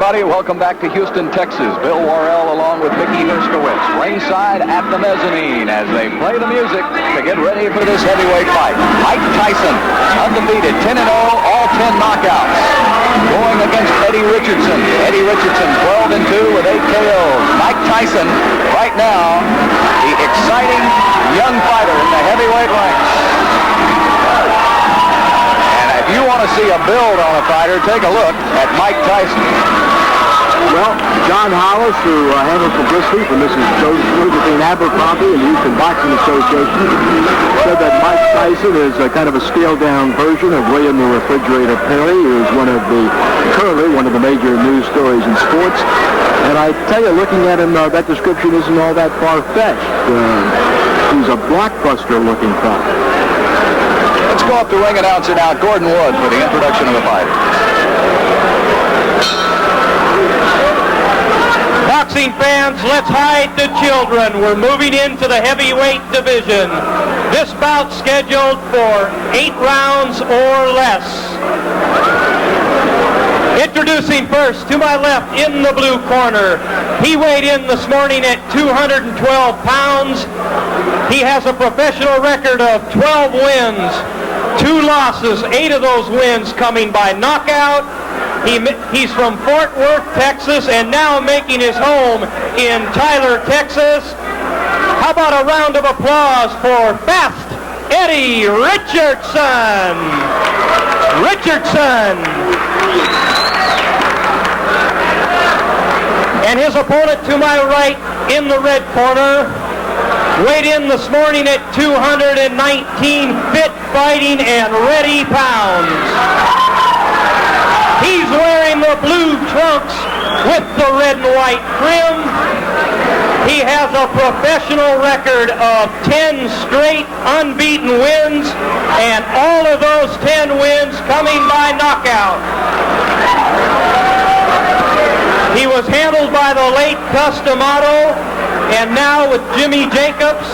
everybody. Welcome back to Houston, Texas. Bill Worrell along with Mickey Herskowitz ringside at the mezzanine as they play the music to get ready for this heavyweight fight. Mike Tyson, undefeated, 10-0, all 10 knockouts. Going against Eddie Richardson. Eddie Richardson, 12-2 with 8 KOs. Mike Tyson, right now, the exciting young fighter in the heavyweight ranks. If you want to see a build on a fighter, take a look at Mike Tyson. Well, John Hollis, who handles publicity for Mrs. Josephine Abercrombie and the Houston Boxing Association, said that Mike Tyson is a kind of a scaled-down version of William the Refrigerator Perry, who is currently one of the major news stories in sports. And I tell you, looking at him, that description isn't all that far-fetched. He's a blockbuster-looking fighter. Let's go up to ring announcer now, Gordon Wood, for the introduction of the fighter. Boxing fans, let's hide the children. We're moving into the heavyweight division. This bout scheduled for 8 rounds or less. Introducing first, to my left, in the blue corner. He weighed in this morning at 212 pounds. He has a professional record of 12 wins, 2 losses, 8 of those wins coming by knockout. He's from Fort Worth, Texas, and now making his home in Tyler, Texas. How about a round of applause for Fast Eddie Richardson? And his opponent to my right in the red corner weighed in this morning at 219 fit, fighting, and ready pounds. He's wearing the blue trunks with the red and white trim. He has a professional record of 10 straight unbeaten wins, and all of those 10 wins coming by knockout. He was handled by the late Customato, and now with Jimmy Jacobs.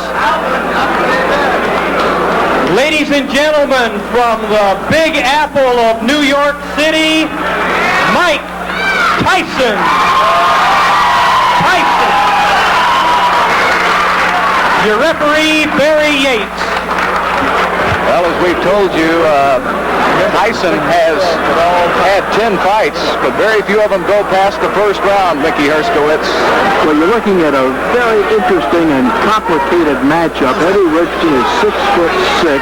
Ladies and gentlemen, from the Big Apple of New York City, Mike Tyson. Your referee, Barry Yates. Well, as we've told you, Tyson has had 10 fights, but very few of them go past the first round, Mickey Herskowitz. Well, you're looking at a very interesting and complicated matchup. Eddie Richardson is 6'6"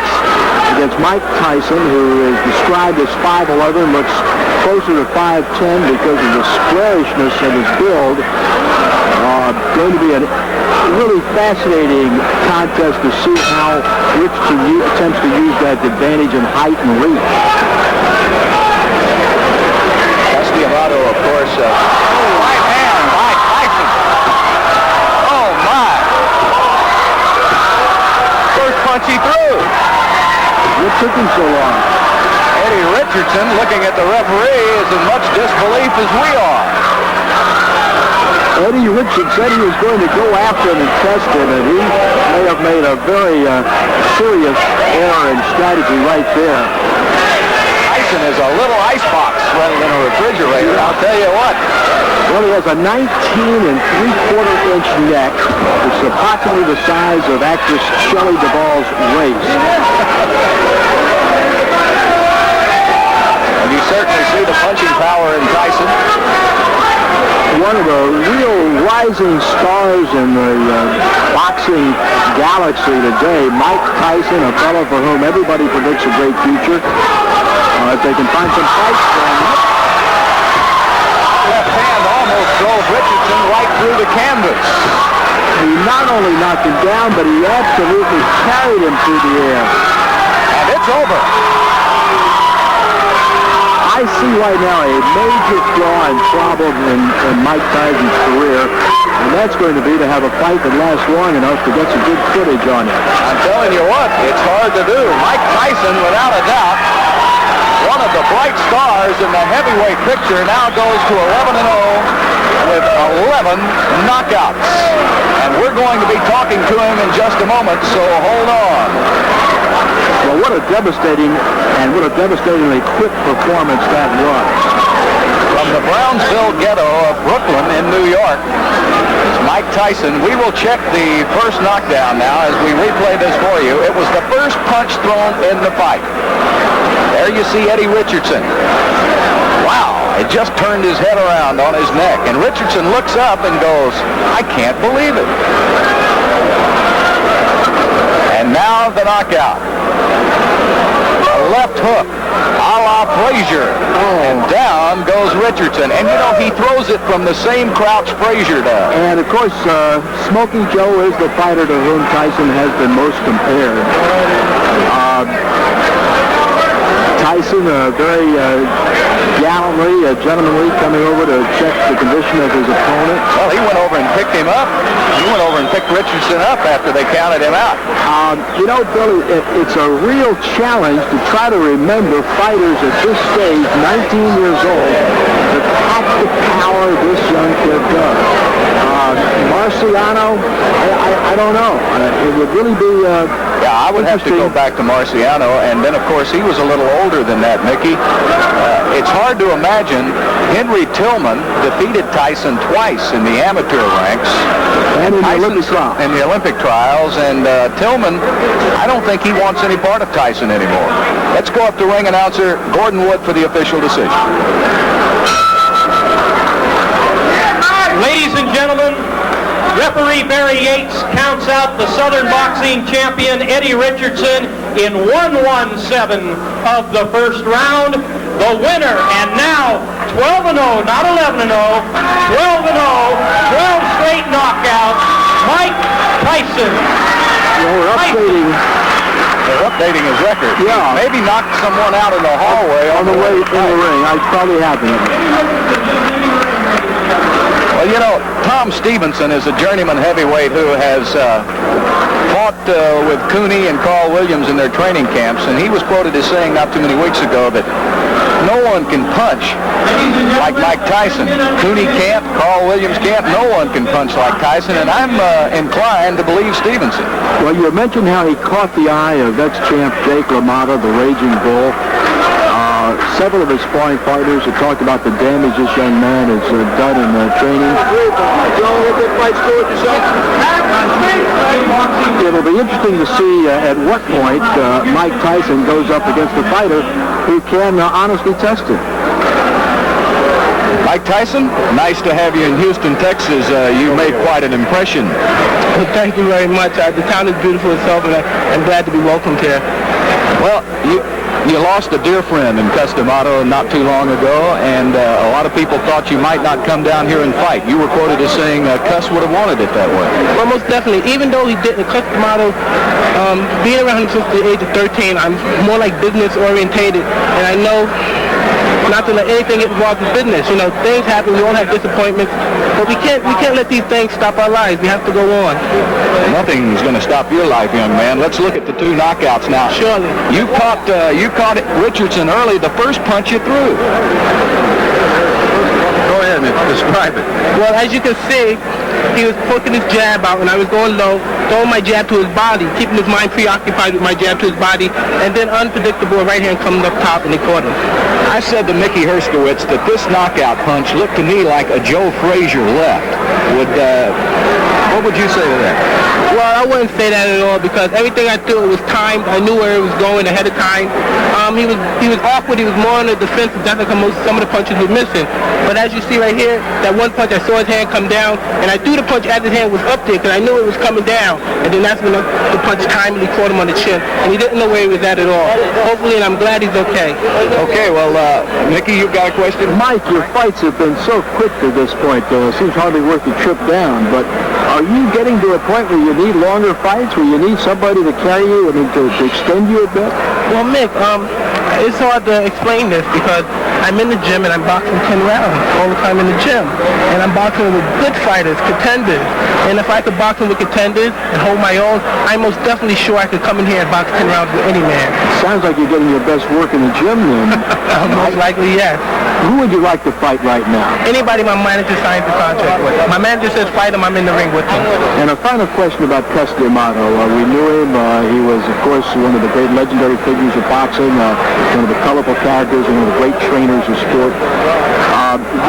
against Mike Tyson, who is described as 5'11", looks closer to 5'10" because of the squarishness of his build. Going to be a really fascinating contest to see how Richardson attempts to use that advantage in height and reach. Customato, of course. Right hand by Tyson. Oh, my. First punch he threw. What took him so long? Eddie Richardson, looking at the referee, is in much disbelief as we are. Eddie Richardson said he was going to go after him and test him, and he may have made a very serious error in strategy right there. Tyson is a little icebox rather than a refrigerator, I'll tell you what. Well, he has a 19 3/4-inch neck, which is approximately the size of actress Shelley Duvall's waist. And you certainly see the punching power in Tyson. One of the real rising stars in the boxing galaxy today, Mike Tyson, a fellow for whom everybody predicts a great future. If they can find some fights for him. Left hand almost drove Richardson right through the canvas. He not only knocked him down, but he absolutely carried him through the air. And it's over. I see right now a major flaw and problem in Mike Tyson's career, and that's going to be to have a fight that lasts long enough to get some good footage on it. I'm telling you what, it's hard to do. Mike Tyson, without a doubt, one of the bright stars in the heavyweight picture, now goes to 11-0 with 11 knockouts. And we're going to be talking to him in just a moment, so hold on. Well, what a devastatingly quick performance that was. From the Brownsville ghetto of Brooklyn in New York. It's Mike Tyson. We will check the first knockdown now as we replay this for you. It was the first punch thrown in the fight. There you see Eddie Richardson. Wow, it just turned his head around on his neck. And Richardson looks up and goes, I can't believe it. And now the knockout. A left hook, a la Frazier. And down goes Richardson. And, you know, he throws it from the same crouch Frazier does. And, of course, Smoky Joe is the fighter to whom Tyson has been most compared. Tyson, very gallantly, gentlemanly, coming over to check the condition of his opponent. Well, he went over and picked him up. He went over and picked Richardson up after they counted him out. You know, Billy, it's a real challenge to try to remember fighters at this stage, 19 years old, that pack the power this young kid does. Marciano, I don't know. It would really be yeah, I would have to go back to Marciano, and then, of course, he was a little older than that, Mickey. It's hard to imagine. Henry Tillman defeated Tyson twice in the amateur ranks. And in the Olympic trials. In the Olympic trials, and Tillman, I don't think he wants any part of Tyson anymore. Let's go up to ring announcer Gordon Wood for the official decision. Ladies and gentlemen, referee Barry Yates counts out the Southern boxing champion Eddie Richardson in 1-1-7 of the first round. The winner, and now 12-0, not 11-0, 12-0, 12 straight knockouts, Mike Tyson. They're updating his record. Yeah. He maybe knocked someone out in the hallway on the way in the ring. I probably happened. Well, you know, Tom Stevenson is a journeyman heavyweight who has fought with Cooney and Carl Williams in their training camps, and he was quoted as saying not too many weeks ago that no one can punch like Mike Tyson. Cooney can't, Carl Williams can't, no one can punch like Tyson, and I'm inclined to believe Stevenson. Well, you mentioned how he caught the eye of ex-champ Jake LaMotta, the Raging Bull. Several of his sparring partners have talked about the damage this young man has done in training. It'll be interesting to see at what point Mike Tyson goes up against a fighter who can honestly test him. Mike Tyson, nice to have you in Houston, Texas. You made quite an impression. Well, thank you very much. The town is beautiful itself, and I'm glad to be welcomed here. Well, you lost a dear friend in Cus D'Amato not too long ago, and a lot of people thought you might not come down here and fight. You were quoted as saying Cus would have wanted it that way. Well, most definitely. Even though he didn't, Cus D'Amato, being around him since the age of 13, I'm more like business orientated, and I know not to let anything get involved in business. You know, things happen. We all have disappointments, but we can't let these things stop our lives. We have to go on. Nothing's going to stop your life, young man. Let's look at the two knockouts now. Surely. You caught Richardson early. The first punch you threw. Go ahead and describe it. Well, as you can see, he was poking his jab out, and I was going low, throwing my jab to his body, keeping his mind preoccupied with my jab to his body, and then unpredictable right hand coming up top, and he caught him. I said to Mickey Herskowitz that this knockout punch looked to me like a Joe Frazier left. What would you say to that? Well, I wouldn't say that at all, because everything I threw, it was timed. I knew where it was going ahead of time. He was awkward. He was more on the defensive. That's like some of the punches were missing. But as you see right here, that one punch, I saw his hand come down, and I threw the punch as his hand was up there, because I knew it was coming down. And then that's when the punch timely caught him on the chin, and he didn't know where he was at all. Hopefully, and I'm glad he's okay. Okay, well, Mickey, you've got a question? Mike, your fights have been so quick to this point. It seems hardly worth the trip down, but are you getting to a point where you need longer fights, where you need somebody to carry you, to extend you a bit? Well, Mick, it's hard to explain this, because I'm in the gym and I'm boxing 10 rounds all the time in the gym. And I'm boxing with good fighters, contenders. And if I could box with contenders and hold my own, I'm most definitely sure I could come in here and box 10 rounds with any man. Sounds like you're getting your best work in the gym then. Most likely, yes. Who would you like to fight right now? Anybody my manager signs a contract with. My manager says fight him, I'm in the ring with him. And a final question about Cus D'Amato. We knew him. He was, of course, one of the great legendary figures of boxing, one of the colorful characters, and one of the great trainers of sport.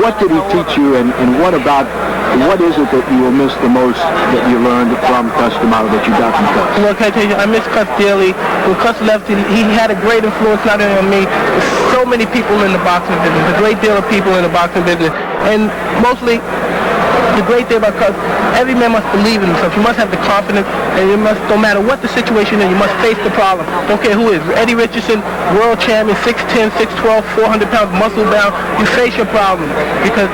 What did he teach you, and what is it that you will miss the most that you learned from Cus D'Amato that you got from Cus? Well, can I tell you, I miss Cus dearly. When Cus left, he had a great influence not only on me, but so many people in the boxing business, a great deal of people in the boxing business, and mostly the great thing about Cus, every man must believe in himself. You must have the confidence, and you must, no matter what the situation is, you must face the problem. Don't care who it is. Eddie Richardson, world champion, 6'10", 6'12", 400 pounds, muscle bound. You face your problem because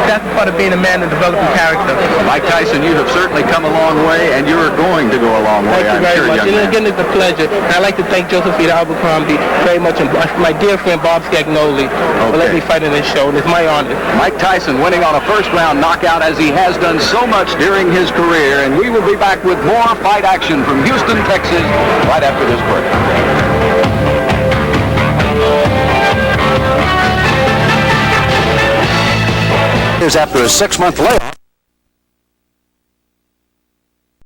that's part of being a man and developing character. Mike Tyson, you have certainly come a long way, and you're going to go a long way. Thank you very much. And again, it's a pleasure. And I'd like to thank Josephine Abercrombie very much, and my dear friend Bob Scagnoli for letting me fight in this show, and it's my honor. Mike Tyson winning on a first-round knockout, as he has done so much during his career, and we will be back with more fight action from Houston, Texas, right after this break. After a 6-month layoff.